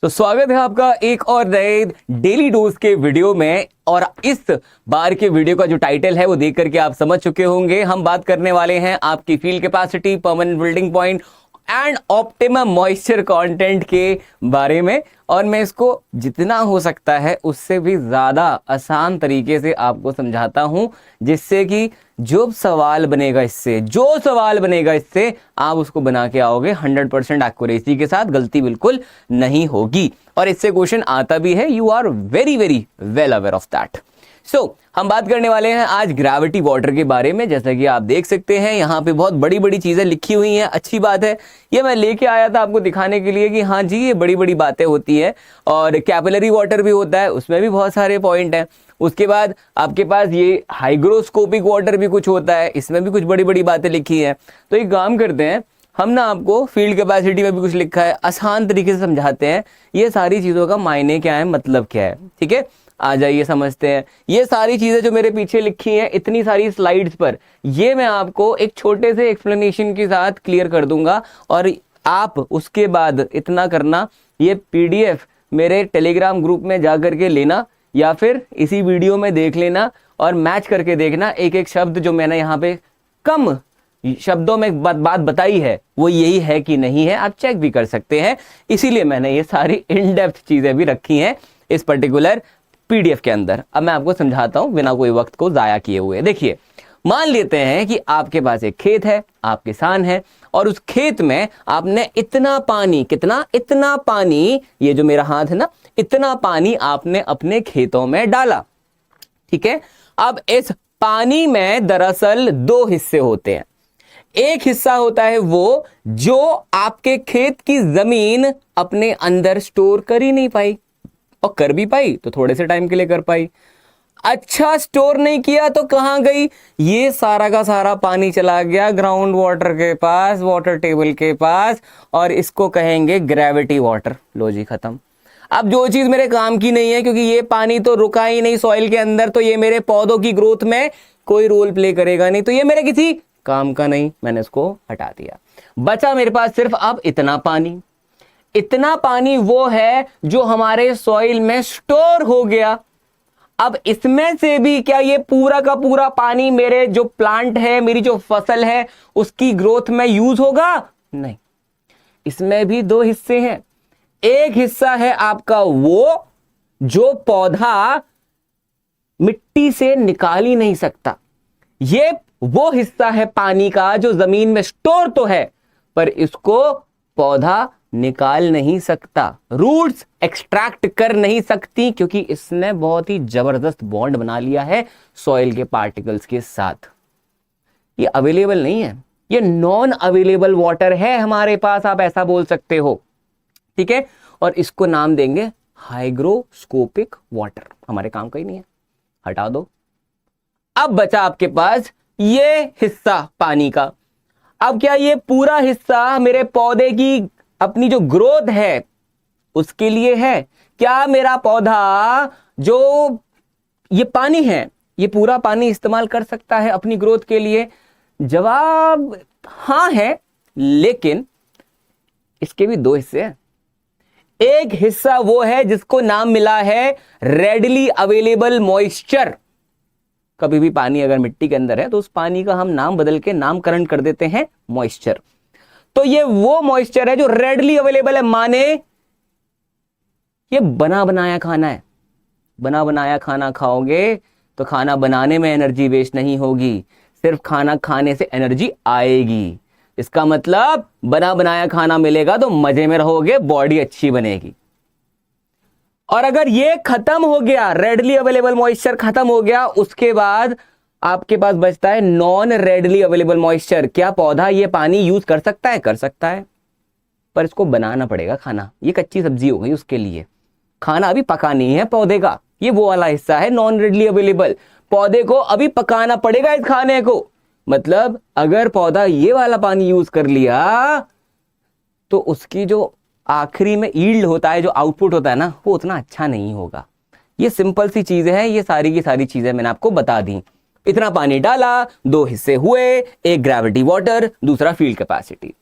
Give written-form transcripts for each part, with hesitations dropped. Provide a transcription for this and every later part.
तो स्वागत है आपका एक और नए डेली डोज के वीडियो में। और इस बार के वीडियो का जो टाइटल है वो देख करके आप समझ चुके होंगे। हम बात करने वाले हैं आपकी field capacity, permanent building point and optimum moisture content के बारे में। और मैं इसको जितना हो सकता है उससे भी ज़्यादा आसान तरीके से आपको समझाता हूं, जिससे कि जो सवाल बनेगा इससे आप उसको बना के आओगे 100% एक्यूरेसी के साथ, गलती बिल्कुल नहीं होगी। और इससे क्वेश्चन आता भी है, you are very very well aware of that. हम बात करने वाले हैं आज ग्रेविटी वाटर के बारे में। जैसा कि आप देख सकते हैं यहाँ पे बहुत बड़ी बड़ी चीजें लिखी हुई हैं। अच्छी बात है, ये मैं लेके आया था आपको दिखाने के लिए कि हाँ जी ये बड़ी बड़ी बातें होती हैं। और कैपिलरी वाटर भी होता है, उसमें भी बहुत सारे पॉइंट हैं। उसके बाद आपके पास ये हाइग्रोस्कोपिक वाटर भी कुछ होता है, इसमें भी कुछ बड़ी बड़ी बातें लिखी हैं। तो एक काम करते हैं, हम ना आपको फील्ड कैपेसिटी में भी कुछ लिखा है, आसान तरीके से समझाते हैं ये सारी चीज़ों का मायने क्या है, मतलब क्या है। ठीक है, आ जाइए समझते हैं। ये सारी चीज़ें जो मेरे पीछे लिखी हैं इतनी सारी स्लाइड्स पर, ये मैं आपको एक छोटे से एक्सप्लेनेशन के साथ क्लियर कर दूंगा। और आप उसके बाद इतना करना, ये पीडीएफ मेरे टेलीग्राम ग्रुप में जा करके लेना या फिर इसी वीडियो में देख लेना और मैच करके देखना। एक एक शब्द जो मैंने यहाँ पे कम शब्दों में बात बताई है वो यही है कि नहीं है, आप चेक भी कर सकते हैं। इसीलिए मैंने ये सारी इन डेप्थ चीजें भी रखी हैं इस पर्टिकुलर पीडीएफ के अंदर। अब मैं आपको समझाता हूं बिना कोई वक्त को जाया किए हुए। देखिए, मान लेते हैं कि आपके पास एक खेत है, आप किसान हैं और उस खेत में आपने इतना पानी, ये जो मेरा हाथ है ना, इतना पानी आपने अपने खेतों में डाला। ठीक है, अब इस पानी में दरअसल दो हिस्से होते हैं। एक हिस्सा होता है वो जो आपके खेत की जमीन अपने अंदर स्टोर कर ही नहीं पाई, और कर भी पाई तो थोड़े से टाइम के लिए कर पाई। अच्छा स्टोर नहीं किया तो कहां गई, ये सारा का सारा पानी चला गया ग्राउंड वाटर के पास, वाटर टेबल के पास, और इसको कहेंगे ग्रेविटी वाटर। लो जी, खत्म। अब जो चीज मेरे काम की नहीं है, क्योंकि ये पानी तो रुका ही नहीं सॉइल के अंदर, तो ये मेरे पौधों की ग्रोथ में कोई रोल प्ले करेगा नहीं, तो ये मेरे किसी काम का नहीं, मैंने इसको हटा दिया। बचा मेरे पास सिर्फ अब इतना पानी। इतना पानी वो है जो हमारे सॉइल में स्टोर हो गया। अब इसमें से भी क्या ये पूरा का पूरा पानी मेरे जो प्लांट है, मेरी जो फसल है, उसकी ग्रोथ में यूज होगा? नहीं, इसमें भी दो हिस्से हैं। एक हिस्सा है आपका वो जो पौधा मिट्टी से निकाल ही नहीं सकता। ये वो हिस्सा है पानी का जो जमीन में स्टोर तो है पर इसको पौधा निकाल नहीं सकता, रूट्स एक्सट्रैक्ट कर नहीं सकती, क्योंकि इसने बहुत ही जबरदस्त बॉन्ड बना लिया है सॉइल के पार्टिकल्स के साथ। ये अवेलेबल नहीं है, ये नॉन अवेलेबल वाटर है हमारे पास, आप ऐसा बोल सकते हो। ठीक है, और इसको नाम देंगे हाइग्रोस्कोपिक वाटर। हमारे काम का ही नहीं है, हटा दो। अब बचा आपके पास ये हिस्सा पानी का। अब क्या ये पूरा हिस्सा मेरे पौधे की अपनी जो ग्रोथ है उसके लिए है? क्या मेरा पौधा जो ये पानी है, ये पूरा पानी इस्तेमाल कर सकता है अपनी ग्रोथ के लिए? जवाब हां है, लेकिन इसके भी दो हिस्से हैं। एक हिस्सा वो है जिसको नाम मिला है रेडली अवेलेबल मॉइस्चर। कभी भी पानी अगर मिट्टी के अंदर है तो उस पानी का हम नाम बदल के नामकरण कर देते हैं मॉइस्चर। तो ये वो मॉइस्चर है जो रेडली अवेलेबल है, माने ये बना बनाया खाना है। बना बनाया खाना खाओगे तो खाना बनाने में एनर्जी वेस्ट नहीं होगी, सिर्फ खाना खाने से एनर्जी आएगी। इसका मतलब बना बनाया खाना मिलेगा तो मजे में रहोगे, बॉडी अच्छी बनेगी। और अगर ये खत्म हो गया, रेडली अवेलेबल मॉइस्चर खत्म हो गया, उसके बाद आपके पास बचता है नॉन रेडली अवेलेबल मॉइस्चर। क्या पौधा ये पानी यूज कर सकता है? कर सकता है, पर इसको बनाना पड़ेगा खाना। ये कच्ची सब्जी हो गई, उसके लिए खाना अभी पका नहीं है पौधे का। ये वो वाला हिस्सा है नॉन रेडली अवेलेबल, पौधे को अभी पकाना पड़ेगा इस खाने को। मतलब अगर पौधा ये वाला पानी यूज कर लिया तो उसकी जो आखिरी में यील्ड होता है, जो आउटपुट होता है ना, वो उतना अच्छा नहीं होगा। ये सिंपल सी चीजें हैं, ये सारी की सारी चीजें मैंने आपको बता दी। इतना पानी डाला, दो हिस्से हुए, एक ग्रेविटी वाटर, दूसरा फील्ड कैपेसिटी।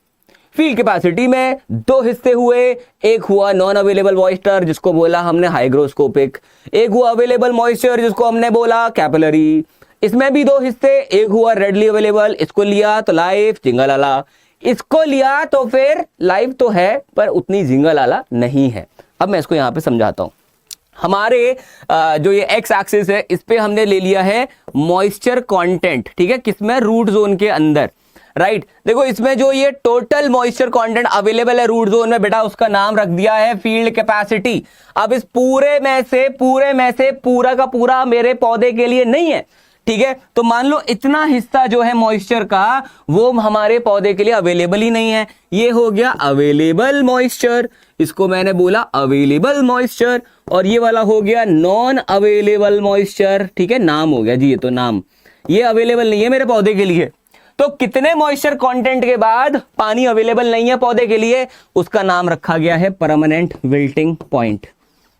फील्ड कैपेसिटी में दो हिस्से हुए, एक हुआ नॉन अवेलेबल मॉइस्चर जिसको बोला हमने हाइग्रोस्कोपिक, एक हुआ अवेलेबल मॉइस्चर जिसको हमने बोला कैपिलरी। इसमें भी दो हिस्से, एक हुआ रेडली अवेलेबल, इसको लिया तो लाइफ जिंगल आला, इसको लिया तो फिर लाइफ तो है पर उतनी जिंगल आला नहीं है। अब मैं इसको यहां पे समझाता हूं। हमारे जो ये एक्स एक्सिस है इस पे हमने ले लिया है मॉइस्चर कंटेंट, ठीक है, किसमें, रूट जोन के अंदर, राइट। देखो इसमें जो ये टोटल मॉइस्चर कंटेंट अवेलेबल है रूट जोन में बेटा, उसका नाम रख दिया है फील्ड कैपेसिटी। अब इस पूरे में से पूरा का पूरा मेरे पौधे के लिए नहीं है, ठीक है। तो मान लो इतना हिस्सा जो है मॉइस्चर का वो हमारे पौधे के लिए अवेलेबल ही नहीं है। ये हो गया अवेलेबल मॉइस्चर, इसको मैंने बोला अवेलेबल मॉइस्चर, और ये वाला हो गया नॉन अवेलेबल मॉइस्चर, ठीक है, नाम हो गया जी, ये तो नाम, ये अवेलेबल नहीं है मेरे पौधे के लिए। तो कितने मॉइस्चर कंटेंट के बाद पानी अवेलेबल नहीं है पौधे के लिए, उसका नाम रखा गया है परमानेंट विल्टिंग पॉइंट,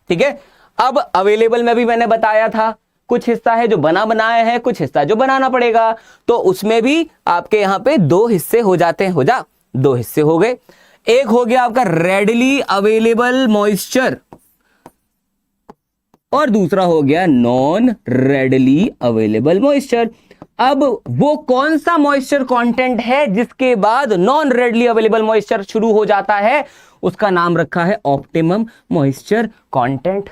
ठीक है। अब अवेलेबल में भी मैंने बताया था कुछ हिस्सा है जो बनाया है, कुछ हिस्सा जो बनाना पड़ेगा, तो उसमें भी आपके यहां पे दो हिस्से हो जाते हैं, दो हिस्से हो गए। एक हो गया आपका रेडली अवेलेबल मॉइस्चर और दूसरा हो गया नॉन रेडली अवेलेबल मॉइस्चर। अब वो कौन सा मॉइस्चर कंटेंट है जिसके बाद नॉन रेडली अवेलेबल मॉइस्चर शुरू हो जाता है, उसका नाम रखा है ऑप्टिमम मॉइस्चर कंटेंट।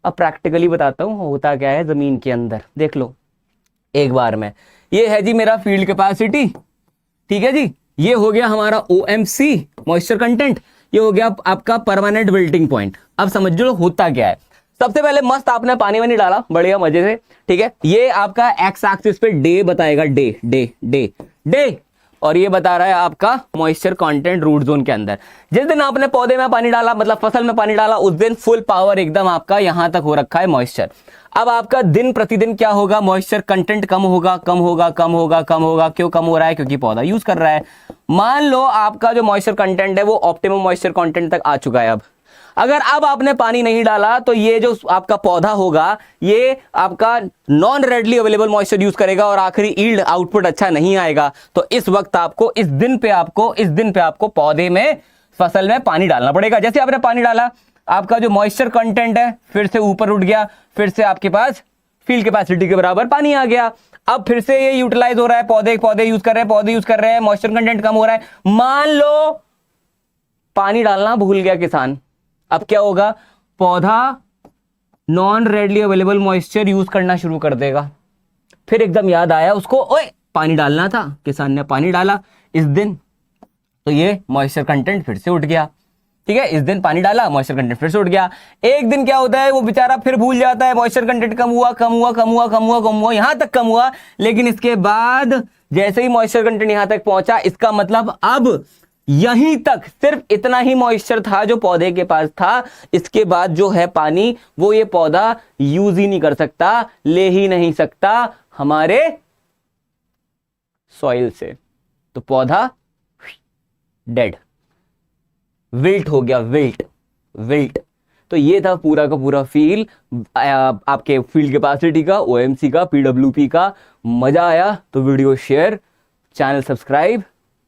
अब प्रैक्टिकली बताता हूं होता क्या है जमीन के अंदर, देख लो एक बार में। ये है जी मेरा फील्ड कैपेसिटी, ठीक है जी, ये हो गया हमारा OMC मॉइस्चर कंटेंट, ये हो गया आपका परमानेंट विल्टिंग पॉइंट। अब समझ लो होता क्या है। सबसे पहले मस्त आपने पानी वानी डाला बढ़िया मजे से, ठीक है। ये आपका एक्स एक्सिस पे डे बताएगा, डे डे डे डे, और ये बता रहा है आपका मॉइस्चर कंटेंट रूट जोन के अंदर। जिस दिन आपने पौधे में पानी डाला, मतलब फसल में पानी डाला, उस दिन फुल पावर एकदम आपका यहां तक हो रखा है मॉइस्चर। अब आपका दिन प्रतिदिन क्या होगा, मॉइस्चर कंटेंट कम होगा कम होगा कम होगा कम होगा। क्यों कम हो रहा है, क्योंकि पौधा यूज कर रहा है। मान लो आपका जो मॉइस्चर कंटेंट है वो ऑप्टिमम मॉइस्चर कंटेंट तक आ चुका है। अब अगर अब आपने पानी नहीं डाला तो ये जो आपका पौधा होगा ये आपका non readily available moisture use करेगा और आखिरी यील्ड आउटपुट अच्छा नहीं आएगा। तो इस वक्त आपको इस दिन पे आपको पौधे में फसल में पानी डालना पड़ेगा। जैसे आपने पानी डाला, आपका जो मॉइस्चर कंटेंट है फिर से ऊपर उठ गया, फिर से आपके पास फील्ड कैपेसिटी के बराबर पानी आ गया। अब फिर से ये यूटिलाइज हो रहा है, पौधे यूज कर रहे हैं, मॉइस्चर कंटेंट कम हो रहा है। मान लो पानी डालना भूल गया किसान, अब क्या होगा, पौधा non readily available moisture use करना शुरू कर देगा। फिर एकदम याद आया उसको, ओए पानी डालना था, किसान ने पानी डाला इस दिन, तो ये मॉइस्चर कंटेंट फिर से उठ गया, ठीक है। इस दिन पानी डाला, मॉइस्चर कंटेंट फिर से उठ गया। एक दिन क्या होता है, वो बेचारा फिर भूल जाता है, मॉइस्चर कंटेंट कम हुआ, यहां तक कम हुआ। लेकिन इसके बाद जैसे ही मॉइस्चर कंटेंट यहां तक पहुंचा, इसका मतलब अब यहीं तक सिर्फ इतना ही मॉइस्चर था जो पौधे के पास था। इसके बाद जो है पानी वो ये पौधा यूज ही नहीं कर सकता, ले ही नहीं सकता हमारे सॉइल से, तो पौधा डेड, विल्ट हो गया, विल्ट। तो ये था पूरा का पूरा फील आपके फील्ड कैपेसिटी का, OMC का, PWP का। मजा आया तो वीडियो शेयर, चैनल सब्सक्राइब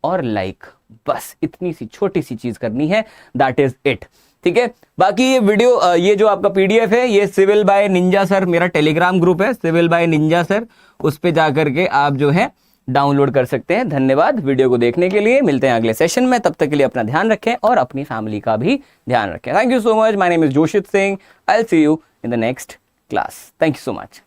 और लाइक, बस इतनी सी छोटी सी चीज करनी है, दैट इज इट, ठीक है। बाकी ये वीडियो ये जो आपका PDF है ये सिविल बाय निंजा सर, मेरा टेलीग्राम ग्रुप है सिविल बाय निंजा सर, उस पे जाकर के आप जो है डाउनलोड कर सकते हैं। धन्यवाद वीडियो को देखने के लिए, मिलते हैं अगले सेशन में, तब तक के लिए अपना ध्यान रखें और अपनी फैमिली का भी ध्यान रखें। Thank you so much, my name is जोशित Singh, I will see you in the next class. Thank you so much.